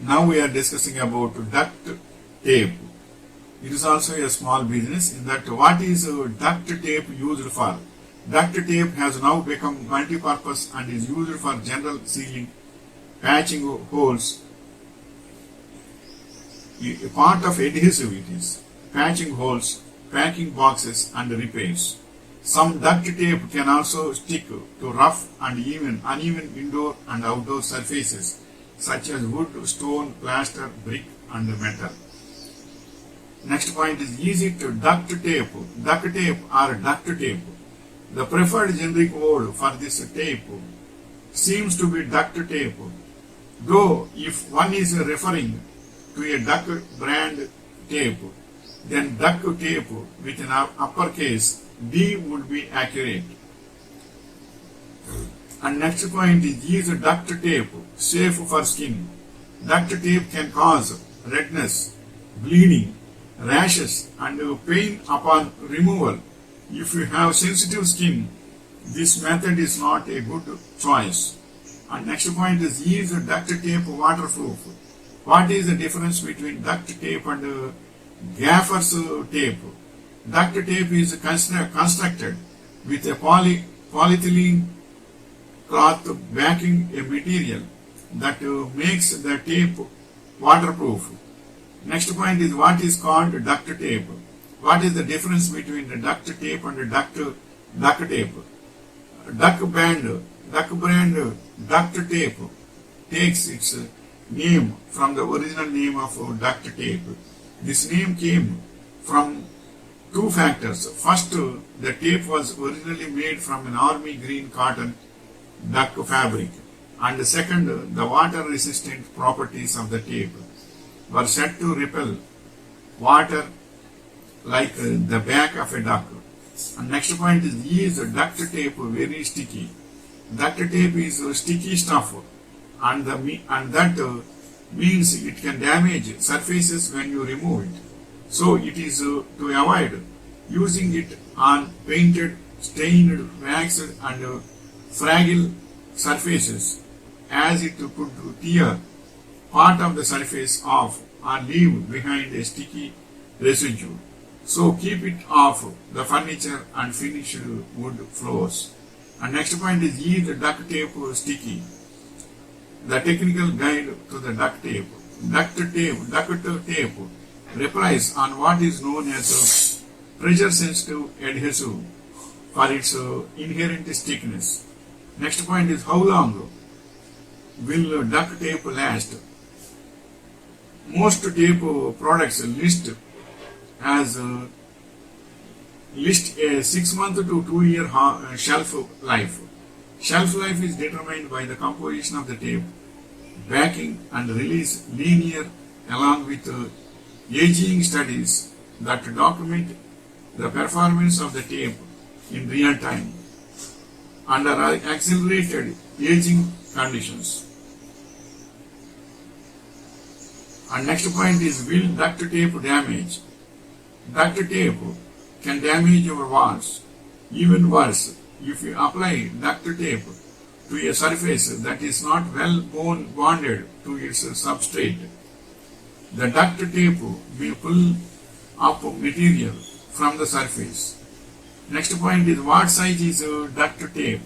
Now we are discussing about duct tape. It is also a small business. In that, what is duct tape used for? Duct tape has now become multi-purpose and is used for general sealing, patching holes. A part of adhesive it is, patching holes, packing boxes and repairs. Some duct tape can also stick to rough and uneven indoor and outdoor surfaces such as wood, stone, plaster, brick and metal. Next point is easy to duct tape. Duct tape or duct tape. The preferred generic word for this tape seems to be duct tape, though if one is referring to a duct brand tape, then duct tape with an uppercase D would be accurate. And next point is use duct tape safe for skin. Duct tape can cause redness, bleeding, rashes and pain upon removal. If you have sensitive skin, this method is not a good choice. And next point is use duct tape waterproof. What is the difference between duct tape and gaffer's tape? Duct tape is constructed with a polyethylene cloth backing a material that makes the tape waterproof. Next point is what is called duct tape. What is the difference between the duct tape and the duct tape? Duct brand duct tape takes its name from the original name of duct tape. This name came from two factors. First, the tape was originally made from an army green cotton duct fabric, and second, the water resistant properties of the tape were said to repel water like the back of a duck. And next point is duct tape very sticky. Duct tape is sticky stuff and that means it can damage surfaces when you remove it. So it is to avoid using it on painted, stained, waxed and fragile surfaces, as it could tear part of the surface off or leave behind a sticky residue. So keep it off the furniture and finished wood floors. And next point is the duct tape sticky. The technical guide to the duct tape. Duct tape relies on what is known as pressure sensitive adhesive for its inherent stiffness. Next point is how long will duct tape last? Most tape products list a 6-month to 2-year shelf life. Shelf life is determined by the composition of the tape, backing and release linear along with aging studies that document the performance of the tape in real time under accelerated aging conditions. And next point is will duct tape damage? Duct tape can damage your walls. Even worse, if you apply duct tape to a surface that is not well bonded to its substrate, the duct tape will pull up material from the surface. Next point is what size is duct tape?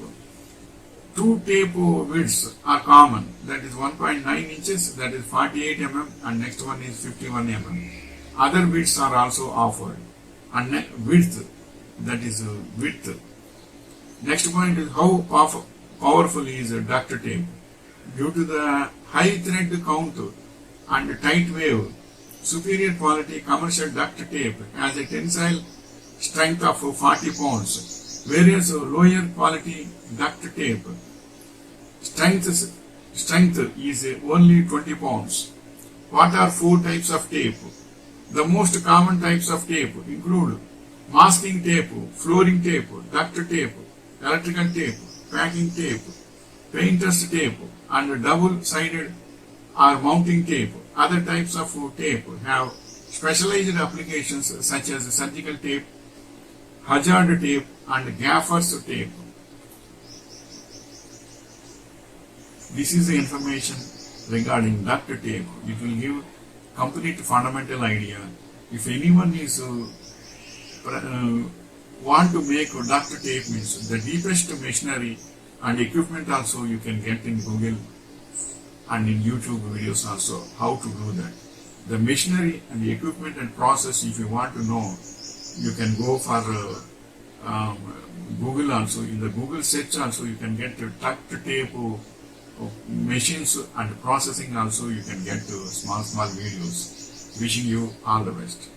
Two tape widths are common, that is 1.9 inches, that is 48 mm, and next one is 51 mm. Other widths are also offered, and width, that is width. Next point is how powerful is duct tape. Due to the high thread count and tight wave, superior quality commercial duct tape has a tensile strength of 40 pounds, whereas lower quality duct tape strength is only 20 pounds. What are 4 types of tape? The most common types of tape include masking tape, flooring tape, duct tape, electrical tape, packing tape, painter's tape, and double-sided or mounting tape. Other types of tape have specialized applications such as surgical tape, hazard tape, and gaffer's tape. This is the information regarding duct tape. It will give complete fundamental idea. If anyone is want to make duct tape, means the deepest machinery and equipment also you can get in Google and in YouTube videos also how to do that. The machinery and the equipment and process, if you want to know, you can go for Google also. In the Google search also you can get duct tape machines and processing also you can get small videos. Wishing you all the best.